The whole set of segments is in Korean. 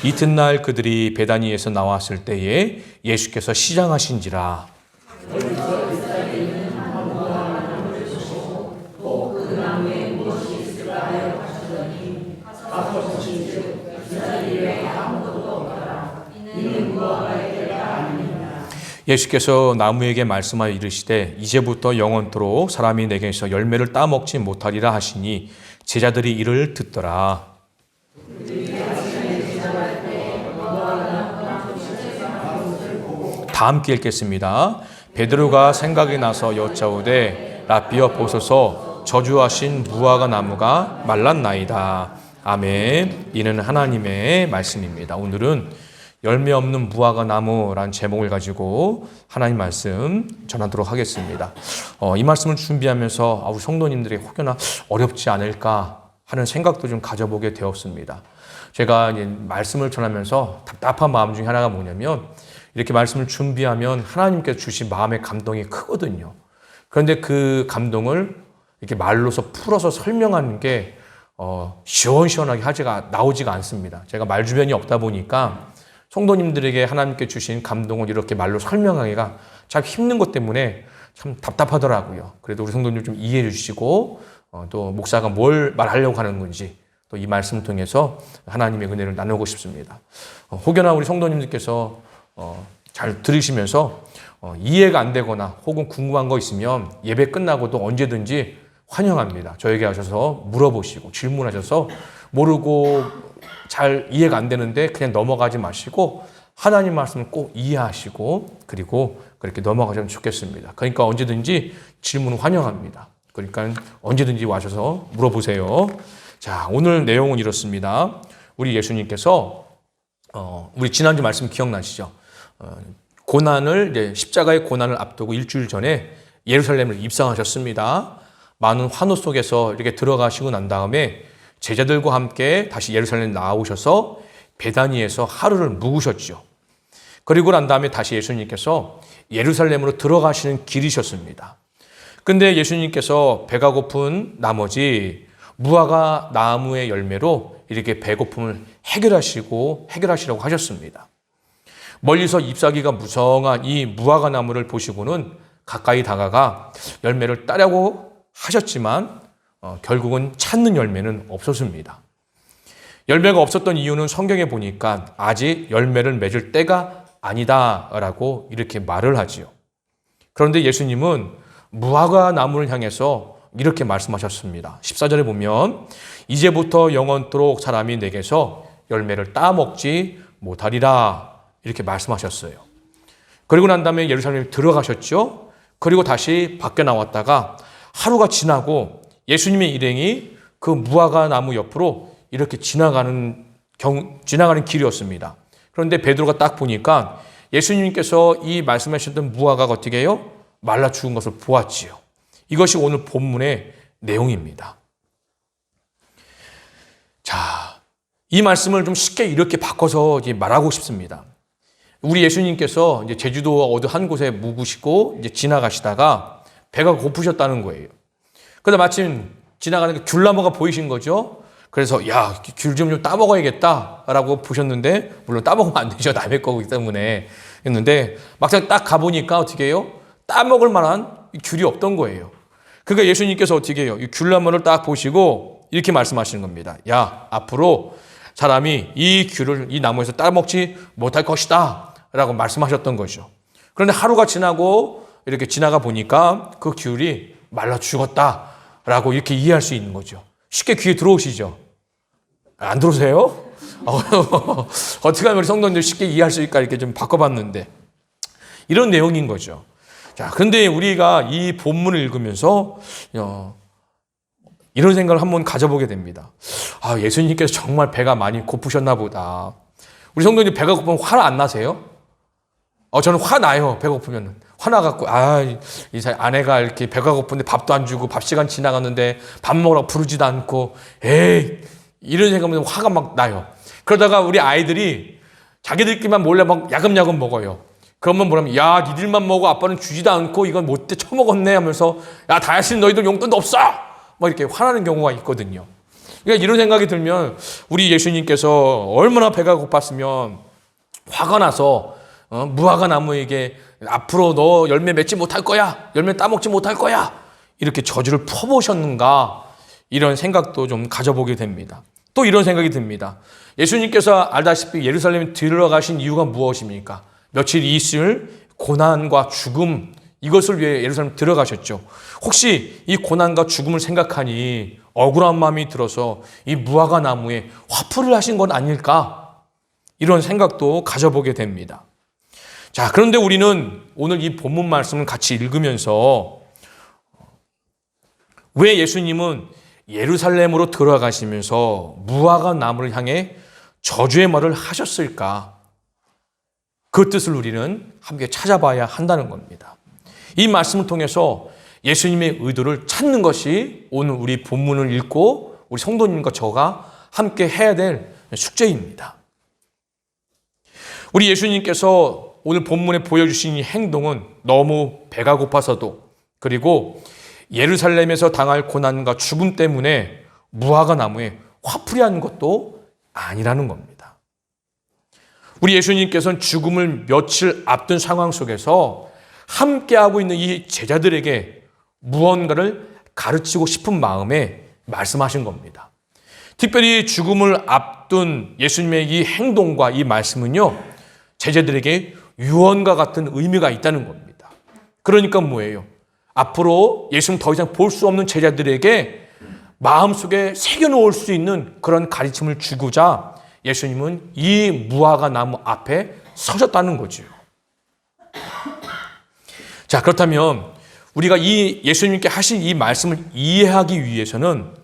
이튿날 그들이 베다니에서 나왔을 때에 예수께서 시장하신지라. 예수께서 나무에게 말씀하여 이르시되 이제부터 영원토록 사람이 내게서 열매를 따먹지 못하리라 하시니 제자들이 이를 듣더라. 다 함께 읽겠습니다. 베드로가 생각이 나서 여짜오되 라비어 보소서 저주하신 무화과 나무가 말랐나이다. 아멘. 이는 하나님의 말씀입니다. 오늘은 열매 없는 무화과 나무라는 제목을 가지고 하나님 말씀 전하도록 하겠습니다. 이 말씀을 준비하면서 우리 성도님들에게 혹여나 어렵지 않을까 하는 생각도 좀 가져보게 되었습니다. 제가 이제 말씀을 전하면서 답답한 마음 중에 하나가 뭐냐면 이렇게 말씀을 준비하면 하나님께서 주신 마음의 감동이 크거든요. 그런데 그 감동을 이렇게 말로서 풀어서 설명하는 게 시원시원하게 나오지가 않습니다. 제가 말 주변이 없다 보니까 성도님들에게 하나님께 주신 감동을 이렇게 말로 설명하기가 참 힘든 것 때문에 참 답답하더라고요. 그래도 우리 성도님 좀 이해해 주시고 또 목사가 뭘 말하려고 하는 건지 또 이 말씀을 통해서 하나님의 은혜를 나누고 싶습니다. 혹여나 우리 성도님들께서 잘 들으시면서 이해가 안 되거나 혹은 궁금한 거 있으면 예배 끝나고도 언제든지 환영합니다. 저에게 하셔서 물어보시고 질문하셔서 모르고 잘 이해가 안 되는데 그냥 넘어가지 마시고 하나님 말씀을 꼭 이해하시고 그리고 그렇게 넘어가시면 좋겠습니다. 그러니까 언제든지 질문 환영합니다. 그러니까 언제든지 와셔서 물어보세요. 자, 오늘 내용은 이렇습니다. 우리 예수님께서 우리 지난주 말씀 기억나시죠? 십자가의 고난을 앞두고 일주일 전에 예루살렘을 입성하셨습니다. 많은 환호 속에서 이렇게 들어가시고 난 다음에 제자들과 함께 다시 예루살렘 나오셔서 베다니에서 하루를 묵으셨죠. 그리고 난 다음에 다시 예수님께서 예루살렘으로 들어가시는 길이셨습니다. 근데 예수님께서 배가 고픈 나머지 무화과 나무의 열매로 이렇게 배고픔을 해결하시라고 하셨습니다. 멀리서 잎사귀가 무성한 이 무화과 나무를 보시고는 가까이 다가가 열매를 따려고 하셨지만 결국은 찾는 열매는 없었습니다. 열매가 없었던 이유는 성경에 보니까 아직 열매를 맺을 때가 아니다라고 이렇게 말을 하지요. 그런데 예수님은 무화과 나무를 향해서 이렇게 말씀하셨습니다. 14절에 보면 이제부터 영원토록 사람이 내게서 열매를 따먹지 못하리라 이렇게 말씀하셨어요. 그리고 난 다음에 예루살렘에 들어가셨죠. 그리고 다시 밖에 나왔다가 하루가 지나고 예수님의 일행이 그 무화과 나무 옆으로 이렇게 지나가는 길이었습니다. 그런데 베드로가 딱 보니까 예수님께서 이 말씀하셨던 무화과가 어떻게 해요? 말라 죽은 것을 보았지요. 이것이 오늘 본문의 내용입니다. 자, 이 말씀을 좀 쉽게 이렇게 바꿔서 이제 말하고 싶습니다. 우리 예수님께서 이제 제주도 어디 한 곳에 묵으시고 이제 지나가시다가 배가 고프셨다는 거예요. 그러다 마침 지나가는 귤 나무가 보이신 거죠. 그래서 귤 좀 따먹어야겠다라고 보셨는데 물론 따먹으면 안 되죠. 남의 거기 때문에 했는데 막상 딱 가보니까 어떻게 해요? 따먹을 만한 귤이 없던 거예요. 그러니까 예수님께서 어떻게 해요? 이 귤나무를 딱 보시고 이렇게 말씀하시는 겁니다. 앞으로 사람이 이 나무에서 따먹지 못할 것이다 라고 말씀하셨던 거죠. 그런데 하루가 지나고 이렇게 지나가 보니까 그 귤이 말라 죽었다 라고 이렇게 이해할 수 있는 거죠. 쉽게 귀에 들어오시죠? 안 들어오세요? 어떻게 하면 우리 성도님들 쉽게 이해할 수 있을까 이렇게 좀 바꿔봤는데 이런 내용인 거죠. 자, 그런데 우리가 이 본문을 읽으면서 이런 생각을 한번 가져보게 됩니다. 예수님께서 정말 배가 많이 고프셨나 보다. 우리 성도님 배가 고프면 화 안 나세요? 저는 화 나요. 배가 고프면 화나갖고 이 아내가 이렇게 배가 고픈데 밥도 안 주고 밥 시간 지나갔는데 밥 먹으라고 부르지도 않고 이런 생각하면 화가 막 나요. 그러다가 우리 아이들이 자기들끼리만 몰래 막 야금야금 먹어요. 그러면 뭐라면 니들만 먹어 아빠는 주지도 않고 이건 못돼 처먹었네 하면서 다혜씨 너희들 용돈도 없어 막 이렇게 화나는 경우가 있거든요. 그러니까 이런 생각이 들면 우리 예수님께서 얼마나 배가 고팠으면 화가 나서 무화과 나무에게 앞으로 너 열매 맺지 못할 거야, 열매 따먹지 못할 거야, 이렇게 저주를 퍼부으셨는가, 이런 생각도 좀 가져보게 됩니다. 또 이런 생각이 듭니다. 예수님께서 알다시피 예루살렘에 들어가신 이유가 무엇입니까? 며칠 있을 고난과 죽음, 이것을 위해 예루살렘에 들어가셨죠. 혹시 이 고난과 죽음을 생각하니 억울한 마음이 들어서 이 무화과 나무에 화풀이를 하신 건 아닐까? 이런 생각도 가져보게 됩니다. 자, 그런데 우리는 오늘 이 본문 말씀을 같이 읽으면서 왜 예수님은 예루살렘으로 들어가시면서 무화과 나무를 향해 저주의 말을 하셨을까? 그 뜻을 우리는 함께 찾아봐야 한다는 겁니다. 이 말씀을 통해서 예수님의 의도를 찾는 것이 오늘 우리 본문을 읽고 우리 성도님과 저가 함께 해야 될 숙제입니다. 우리 예수님께서 오늘 본문에 보여주신 이 행동은 너무 배가 고파서도, 그리고 예루살렘에서 당할 고난과 죽음 때문에 무화과 나무에 화풀이하는 것도 아니라는 겁니다. 우리 예수님께서는 죽음을 며칠 앞둔 상황 속에서 함께하고 있는 이 제자들에게 무언가를 가르치고 싶은 마음에 말씀하신 겁니다. 특별히 죽음을 앞둔 예수님의 이 행동과 이 말씀은요, 제자들에게 유언과 같은 의미가 있다는 겁니다. 그러니까 뭐예요? 앞으로 예수님 더 이상 볼 수 없는 제자들에게 마음속에 새겨놓을 수 있는 그런 가르침을 주고자 예수님은 이 무화과 나무 앞에 서셨다는 거죠. 자, 그렇다면 우리가 이 예수님께 하신 이 말씀을 이해하기 위해서는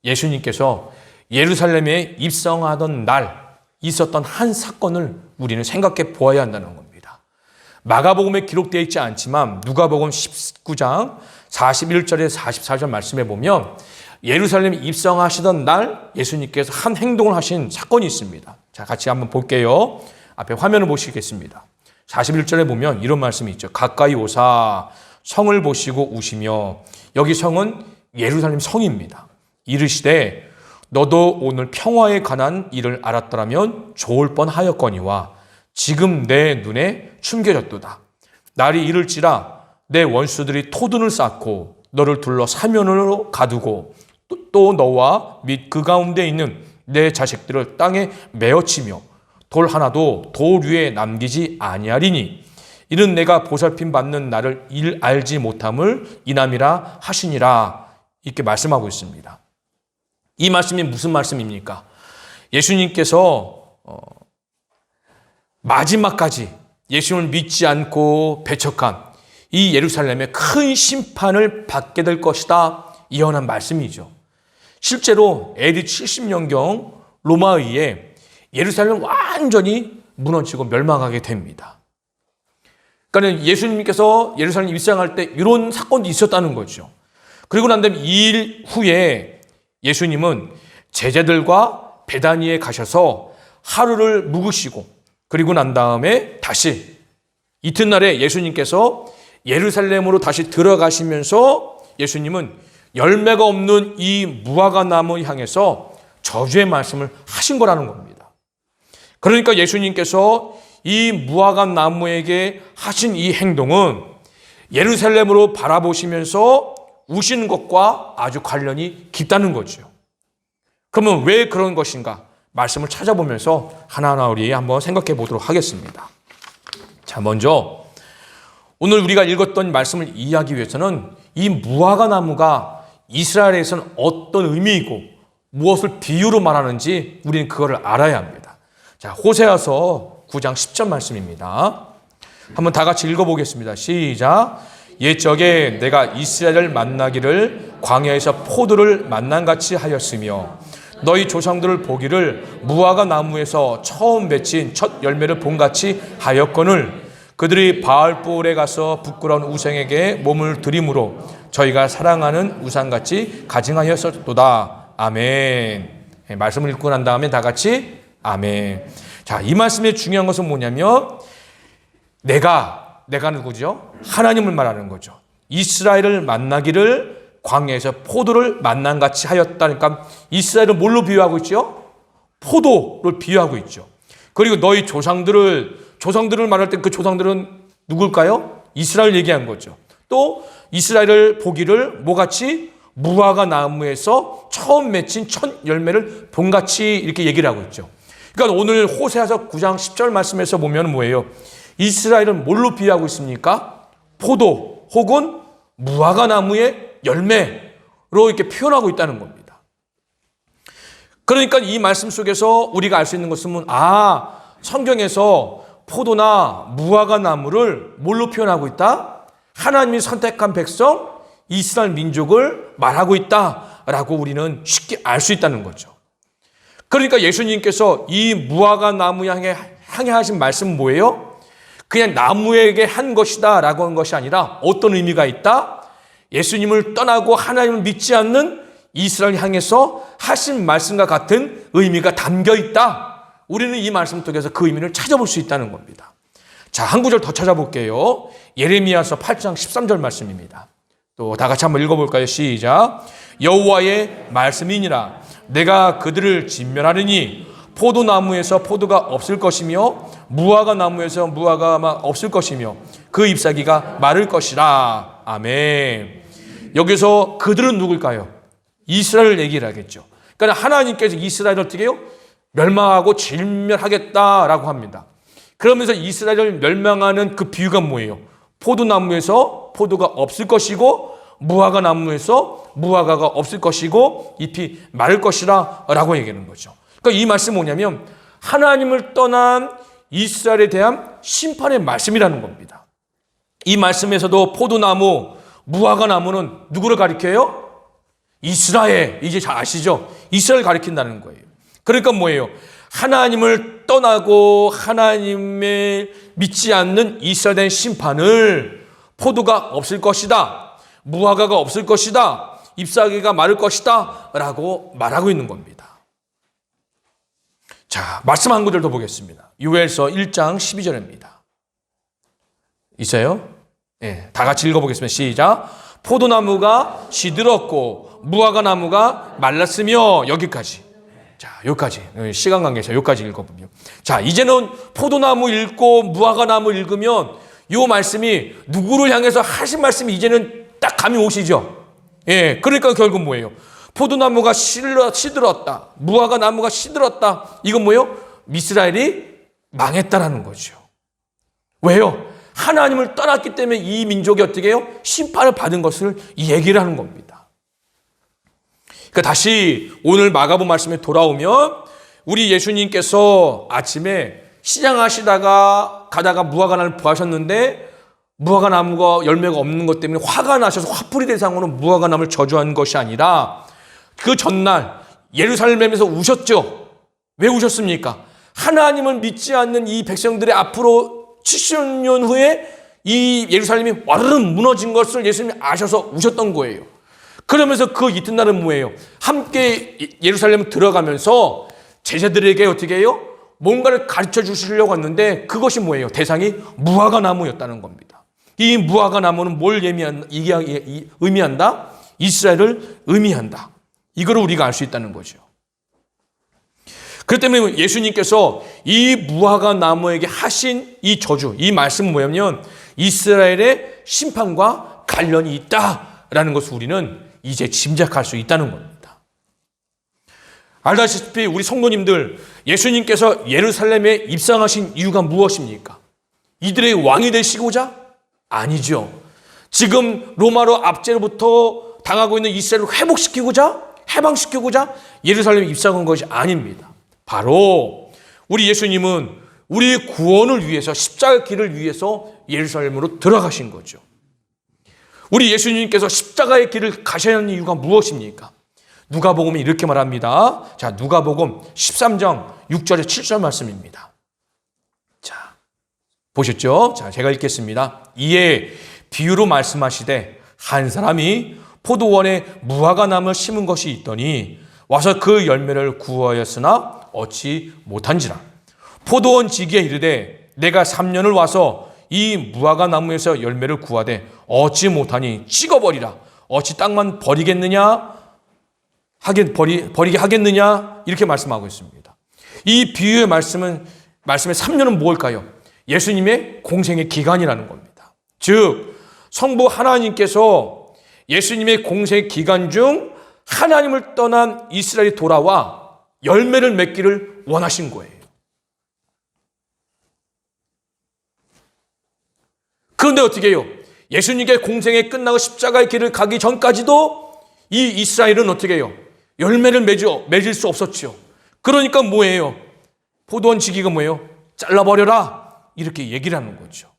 예수님께서 예루살렘에 입성하던 날 있었던 한 사건을 우리는 생각해 보아야 한다는 겁니다. 마가복음에 기록되어 있지 않지만 누가복음 19장 41절에 44절 말씀에 보면 예루살렘에 입성하시던 날 예수님께서 한 행동을 하신 사건이 있습니다. 자, 같이 한번 볼게요. 앞에 화면을 보시겠습니다. 41절에 보면 이런 말씀이 있죠. 가까이 오사 성을 보시고 우시며, 여기 성은 예루살렘 성입니다. 이르시되 너도 오늘 평화에 관한 일을 알았더라면 좋을 뻔하였거니와 지금 내 눈에 숨겨졌도다. 날이 이를지라 내 원수들이 토둔을 쌓고 너를 둘러 사면으로 가두고 또 너와 및 그 가운데 있는 내 자식들을 땅에 메어치며 돌 하나도 돌 위에 남기지 아니하리니 이는 내가 보살핌 받는 나를 알지 못함을 인함이라 하시니라. 이렇게 말씀하고 있습니다. 이 말씀이 무슨 말씀입니까? 예수님께서 마지막까지 예수님을 믿지 않고 배척한 이 예루살렘에 큰 심판을 받게 될 것이다, 예언한 말씀이죠. 실제로 AD 70년경 로마에 의해 예루살렘은 완전히 무너지고 멸망하게 됩니다. 그러니까 예수님께서 예루살렘 입성할 때 이런 사건도 있었다는 거죠. 그리고 난 다음에 2일 후에 예수님은 제자들과 베다니에 가셔서 하루를 묵으시고, 그리고 난 다음에 다시 이튿날에 예수님께서 예루살렘으로 다시 들어가시면서 예수님은 열매가 없는 이 무화과 나무 향해서 저주의 말씀을 하신 거라는 겁니다. 그러니까 예수님께서 이 무화과 나무에게 하신 이 행동은 예루살렘으로 바라보시면서 우시는 것과 아주 관련이 깊다는 거죠. 그러면 왜 그런 것인가? 말씀을 찾아보면서 하나하나 우리 한번 생각해 보도록 하겠습니다. 자, 먼저 오늘 우리가 읽었던 말씀을 이해하기 위해서는 이 무화과 나무가 이스라엘에서는 어떤 의미이고 무엇을 비유로 말하는지 우리는 그거를 알아야 합니다. 자, 호세아서 9장 10절 말씀입니다. 한번 다 같이 읽어보겠습니다. 시작. 옛적에 내가 이스라엘을 만나기를 광야에서 포도를 만난같이 하였으며 너희 조상들을 보기를 무화과 나무에서 처음 맺힌 첫 열매를 본같이 하였거늘 그들이 바알볼에 가서 부끄러운 우상에게 몸을 드림으로 저희가 사랑하는 우상같이 가증하였었도다. 아멘. 말씀을 읽고 난 다음에 다 같이 아멘. 자, 이 말씀의 중요한 것은 뭐냐면 내가 누구죠? 하나님을 말하는 거죠. 이스라엘을 만나기를 광야에서 포도를 만난같이 하였다니까 이스라엘을 뭘로 비유하고 있죠? 포도를 비유하고 있죠. 그리고 너희 조상들을 말할 때 그 조상들은 누굴까요? 이스라엘 얘기한 거죠. 또 이스라엘을 보기를 뭐같이? 무화과 나무에서 처음 맺힌 첫 열매를 본같이 이렇게 얘기를 하고 있죠. 그러니까 오늘 호세아서 9장 10절 말씀에서 보면 뭐예요? 이스라엘은 뭘로 비유하고 있습니까? 포도 혹은 무화과 나무의 열매로 이렇게 표현하고 있다는 겁니다. 그러니까 이 말씀 속에서 우리가 알 수 있는 것은 성경에서 포도나 무화과 나무를 뭘로 표현하고 있다? 하나님이 선택한 백성 이스라엘 민족을 말하고 있다라고 우리는 쉽게 알 수 있다는 거죠. 그러니까 예수님께서 이 무화과 나무 향해 하신 말씀은 뭐예요? 그냥 나무에게 한 것이다 라고 한 것이 아니라 어떤 의미가 있다? 예수님을 떠나고 하나님을 믿지 않는 이스라엘 향해서 하신 말씀과 같은 의미가 담겨 있다. 우리는 이 말씀 속에서 그 의미를 찾아볼 수 있다는 겁니다. 자, 한 구절 더 찾아볼게요. 예레미야서 8장 13절 말씀입니다. 또 다 같이 한번 읽어볼까요? 시작. 여호와의 말씀이니라. 내가 그들을 진멸하리니 포도나무에서 포도가 없을 것이며 무화과 나무에서 무화과가 없을 것이며 그 잎사귀가 마를 것이라. 아멘. 여기서 그들은 누굴까요? 이스라엘 얘기를 하겠죠. 그러니까 하나님께서 이스라엘을 어떻게 해요? 멸망하고 진멸하겠다라고 합니다. 그러면서 이스라엘을 멸망하는 그 비유가 뭐예요? 포도나무에서 포도가 없을 것이고 무화과 나무에서 무화과가 없을 것이고 잎이 마를 것이라 라고 얘기하는 거죠. 그러니까 이 말씀은 뭐냐면 하나님을 떠난 이스라엘에 대한 심판의 말씀이라는 겁니다. 이 말씀에서도 포도나무, 무화과 나무는 누구를 가리켜요? 이스라엘. 이제 잘 아시죠? 이스라엘 가리킨다는 거예요. 그러니까 뭐예요? 하나님을 떠나고 하나님을 믿지 않는 이스라엘에 대한 심판을 포도가 없을 것이다, 무화과가 없을 것이다, 잎사귀가 마를 것이다 라고 말하고 있는 겁니다. 자, 말씀 한 구절 더 보겠습니다. 요엘서 1장 12절입니다. 있어요? 네, 다 같이 읽어보겠습니다. 시작. 포도나무가 시들었고 무화과 나무가 말랐으며 여기까지. 자, 여기까지. 시간 관계에서 여기까지 읽어보면. 자, 이제는 포도나무 읽고 무화과 나무 읽으면 이 말씀이 누구를 향해서 하신 말씀이 이제는 딱 감이 오시죠? 예, 그러니까 결국 뭐예요? 포도나무가 시들었다. 무화과 나무가 시들었다. 이건 뭐예요? 이스라엘이 망했다라는 거죠. 왜요? 하나님을 떠났기 때문에 이 민족이 어떻게 해요? 심판을 받은 것을 얘기를 하는 겁니다. 그러니까 다시 오늘 마가복음 말씀에 돌아오면 우리 예수님께서 아침에 시장하시다가 가다가 무화과 나무를 보하셨는데 무화과 나무가 열매가 없는 것 때문에 화가 나셔서 화풀이 대상으로 무화과 나무를 저주한 것이 아니라 그 전날 예루살렘에서 우셨죠. 왜 우셨습니까? 하나님을 믿지 않는 이 백성들의 앞으로 70년 후에 이 예루살렘이 와르르 무너진 것을 예수님이 아셔서 우셨던 거예요. 그러면서 그 이튿날은 뭐예요? 함께 예루살렘 들어가면서 제자들에게 어떻게 해요? 뭔가를 가르쳐 주시려고 했는데 그것이 뭐예요? 대상이 무화과 나무였다는 겁니다. 이 무화과 나무는 뭘 의미한다? 이스라엘을 의미한다. 이걸 우리가 알 수 있다는 거죠. 그렇기 때문에 예수님께서 이 무화과 나무에게 하신 이 저주, 이 말씀은 뭐냐면 이스라엘의 심판과 관련이 있다라는 것을 우리는 이제 짐작할 수 있다는 겁니다. 알다시피 우리 성도님들, 예수님께서 예루살렘에 입성하신 이유가 무엇입니까? 이들의 왕이 되시고자? 아니죠. 지금 로마로 압제로부터 당하고 있는 이스라엘을 회복시키고자, 해방시키고자 예루살렘에 입성한 것이 아닙니다. 바로 우리 예수님은 우리의 구원을 위해서 십자가 길을 위해서 예루살렘으로 들어가신 거죠. 우리 예수님께서 십자가의 길을 가셔야 하는 이유가 무엇입니까? 누가복음이 이렇게 말합니다. 자, 누가복음 13장 6절에 7절 말씀입니다. 자, 보셨죠? 자, 제가 읽겠습니다. 이에 비유로 말씀하시되 한 사람이 포도원에 무화과 나무를 심은 것이 있더니 와서 그 열매를 구하였으나 얻지 못한지라. 포도원 지기에 이르되 내가 3년을 와서 이 무화과 나무에서 열매를 구하되 얻지 못하니 찍어버리라. 어찌 땅만 버리겠느냐? 버리게 하겠느냐? 이렇게 말씀하고 있습니다. 이 비유의 말씀의 3년은 뭘까요? 예수님의 공생의 기간이라는 겁니다. 즉 성부 하나님께서 예수님의 공생의 기간 중 하나님을 떠난 이스라엘이 돌아와 열매를 맺기를 원하신 거예요. 그런데 어떻게 해요? 예수님의 공생이 끝나고 십자가의 길을 가기 전까지도 이 이스라엘은 어떻게 해요? 열매를 맺을 수 없었죠. 그러니까 뭐예요? 포도원 지기가 뭐예요? 잘라버려라. 이렇게 얘기를 하는 거죠.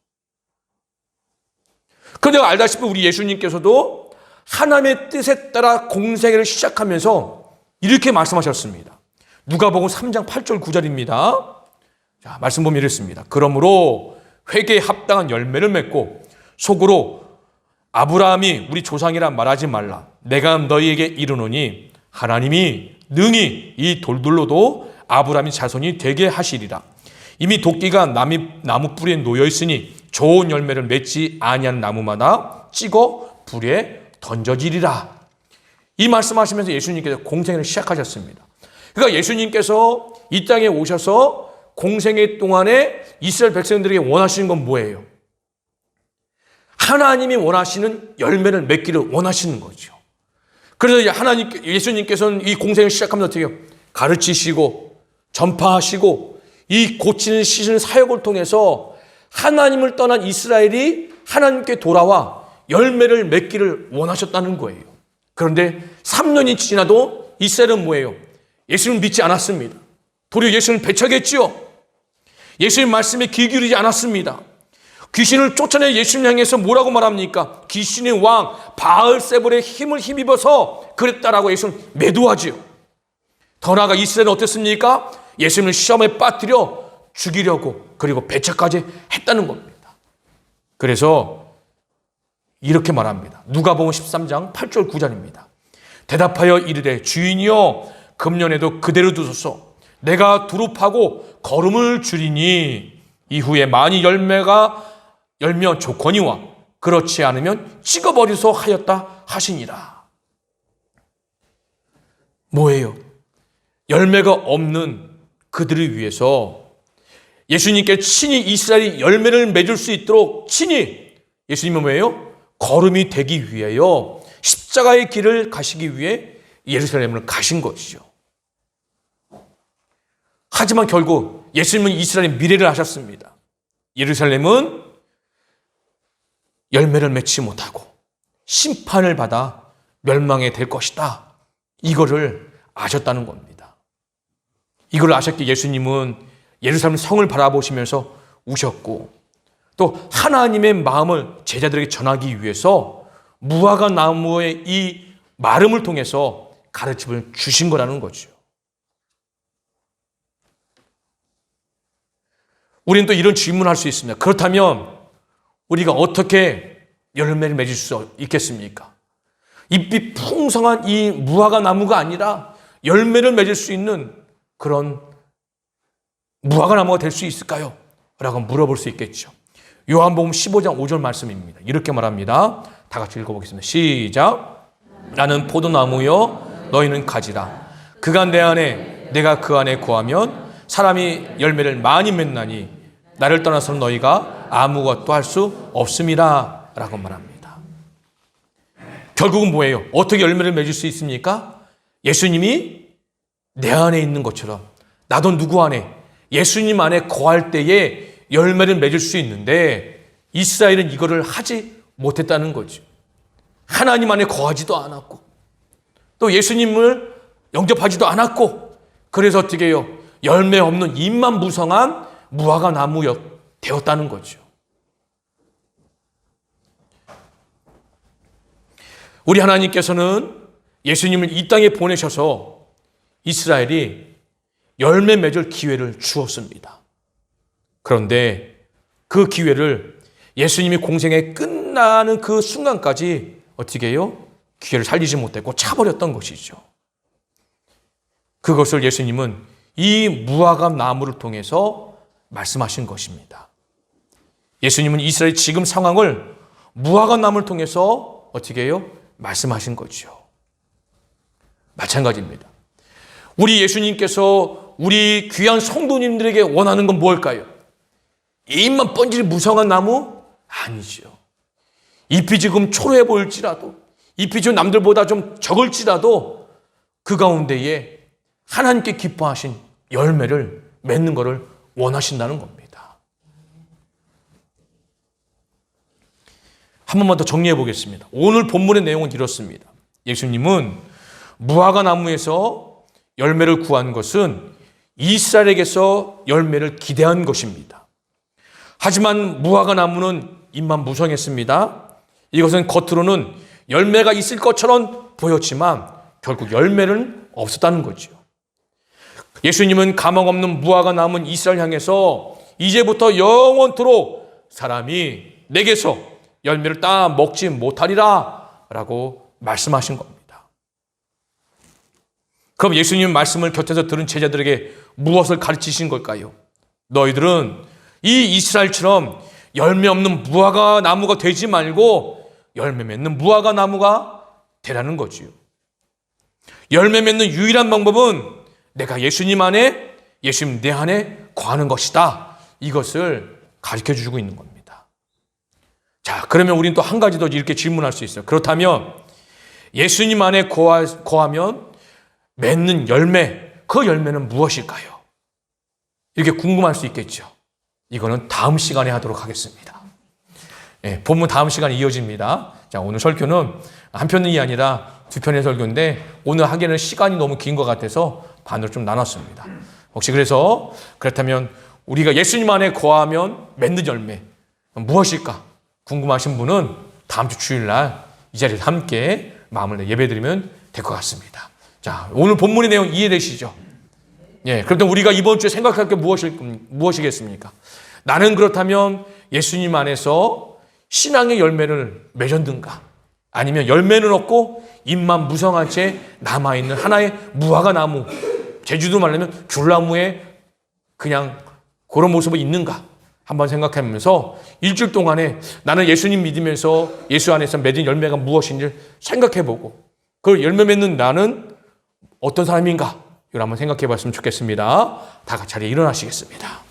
그런데 알다시피 우리 예수님께서도 하나님의 뜻에 따라 공생애를 시작하면서 이렇게 말씀하셨습니다. 누가복음 3장 8절 9절입니다. 자, 말씀 보면 이렇습니다. 그러므로 회개에 합당한 열매를 맺고 속으로 아브라함이 우리 조상이라 말하지 말라. 내가 너희에게 이르노니 하나님이 능히 이 돌들로도 아브라함의 자손이 되게 하시리라. 이미 도끼가 나무 뿌리에 놓여 있으니 좋은 열매를 맺지 아니하는 나무마다 찍어 불에 던져지리라. 이 말씀하시면서 예수님께서 공생애를 시작하셨습니다. 그러니까 예수님께서 이 땅에 오셔서 공생애 동안에 이스라엘 백성들에게 원하시는 건 뭐예요? 하나님이 원하시는 열매를 맺기를 원하시는 거죠. 그래서 예수님께서는 이 공생을 시작하면서 어떻게 해요? 가르치시고 전파하시고 이 고치는 씻는 사역을 통해서 하나님을 떠난 이스라엘이 하나님께 돌아와 열매를 맺기를 원하셨다는 거예요. 그런데 3년이 지나도 이스라엘은 뭐예요? 예수님을 믿지 않았습니다. 도리어 예수님을 배척했지요. 예수님 말씀에 귀 기울이지 않았습니다. 귀신을 쫓아내 예수님 향해서 뭐라고 말합니까? 귀신의 왕 바알세불의 힘을 힘입어서 그랬다라고 예수님 매도하지요. 더 나아가 이스라엘은 어땠습니까? 예수님을 시험에 빠뜨려 죽이려고 그리고 배척까지 했다는 겁니다. 그래서 이렇게 말합니다. 누가복음 13장 8절 9절입니다. 대답하여 이르되 주인이여 금년에도 그대로 두소서. 내가 두릅하고 거름을 줄이니 이후에 많이 열면 좋거니와 그렇지 않으면 찍어버리소 하였다 하시니라. 뭐예요? 열매가 없는 그들을 위해서 예수님께 친히 이스라엘이 열매를 맺을 수 있도록 친히 예수님은 뭐예요? 거름이 되기 위하여 십자가의 길을 가시기 위해 예루살렘을 가신 것이죠. 하지만 결국 예수님은 이스라엘의 미래를 아셨습니다. 예루살렘은 열매를 맺지 못하고 심판을 받아 멸망해 될 것이다. 이거를 아셨다는 겁니다. 이걸 아셨기에 예수님은 예루살렘 성을 바라보시면서 우셨고 또 하나님의 마음을 제자들에게 전하기 위해서 무화과 나무의 이 마름을 통해서 가르침을 주신 거라는 거죠. 우리는 또 이런 질문을 할 수 있습니다. 그렇다면 우리가 어떻게 열매를 맺을 수 있겠습니까? 잎이 풍성한 이 무화과 나무가 아니라 열매를 맺을 수 있는 그런 무화과 나무가 될 수 있을까요? 라고 물어볼 수 있겠죠. 요한복음 15장 5절 말씀입니다. 이렇게 말합니다. 다 같이 읽어보겠습니다. 시작. 나는 포도나무요 너희는 가지라. 그가 내 안에 내가 그 안에 거하면 사람이 열매를 많이 맺나니 나를 떠나서는 너희가 아무것도 할 수 없음이라 라고 말합니다. 결국은 뭐예요? 어떻게 열매를 맺을 수 있습니까? 예수님이 내 안에 있는 것처럼 나도 누구 안에 예수님 안에 거할 때에 열매를 맺을 수 있는데 이스라엘은 이거를 하지 못했다는 거죠. 하나님 안에 거하지도 않았고 또 예수님을 영접하지도 않았고 그래서 어떻게 해요? 열매 없는 잎만 무성한 무화과 나무 되었다는 거죠. 우리 하나님께서는 예수님을 이 땅에 보내셔서 이스라엘이 열매 맺을 기회를 주었습니다. 그런데 그 기회를 예수님이 공생에 끝나는 그 순간까지 어떻게 해요? 기회를 살리지 못했고 차버렸던 것이죠. 그것을 예수님은 이 무화과 나무를 통해서 말씀하신 것입니다. 예수님은 이스라엘 지금 상황을 무화과 나무를 통해서 어떻게 해요? 말씀하신 거죠. 마찬가지입니다. 우리 예수님께서 우리 귀한 성도님들에게 원하는 건 뭘까요? 잎만 번질 무성한 나무? 아니죠. 잎이 지금 초라해 보일지라도, 잎이 좀 남들보다 좀 적을지라도 그 가운데에 하나님께 기뻐하신 열매를 맺는 것을 원하신다는 겁니다. 한 번만 더 정리해 보겠습니다. 오늘 본문의 내용은 이렇습니다. 예수님은 무화과 나무에서 열매를 구한 것은 이스라엘에게서 열매를 기대한 것입니다. 하지만 무화과 나무는 잎만 무성했습니다. 이것은 겉으로는 열매가 있을 것처럼 보였지만 결국 열매는 없었다는 거죠. 예수님은 가망 없는 무화과 나무는 이스라엘 향해서 이제부터 영원토록 사람이 내게서 열매를 따 먹지 못하리라 라고 말씀하신 겁니다. 그럼 예수님 말씀을 곁에서 들은 제자들에게 무엇을 가르치신 걸까요? 너희들은 이 이스라엘처럼 열매 없는 무화과 나무가 되지 말고 열매 맺는 무화과 나무가 되라는 거지요. 열매 맺는 유일한 방법은 내가 예수님 안에, 예수님 내 안에 거하는 것이다. 이것을 가르쳐 주고 있는 겁니다. 자, 그러면 우리는 또 한 가지 더 이렇게 질문할 수 있어요. 그렇다면 예수님 안에 거하면 맺는 열매, 그 열매는 무엇일까요? 이렇게 궁금할 수 있겠죠. 이거는 다음 시간에 하도록 하겠습니다. 본문 다음 시간에 이어집니다. 자, 오늘 설교는 한 편이 아니라 두 편의 설교인데 오늘 하기에는 시간이 너무 긴 것 같아서 반으로 좀 나눴습니다. 혹시 그렇다면 우리가 예수님 안에 거하면 맺는 열매 무엇일까? 궁금하신 분은 다음 주 주일날 이 자리에서 함께 마음을 예배드리면 될 것 같습니다. 자, 오늘 본문의 내용 이해되시죠? 그렇다면 우리가 이번 주에 생각할 게 무엇이겠습니까? 나는 그렇다면 예수님 안에서 신앙의 열매를 맺었는가? 아니면 열매는 없고 잎만 무성한 채 남아있는 하나의 무화과 나무, 제주도 말하면 귤나무에 그냥 그런 모습이 있는가? 한번 생각해보면서 일주일 동안에 나는 예수님 믿으면서 예수 안에서 맺은 열매가 무엇인지 생각해보고 그 열매 맺는 나는 어떤 사람인가? 이걸 한번 생각해 봤으면 좋겠습니다. 다 같이 자리에 일어나시겠습니다.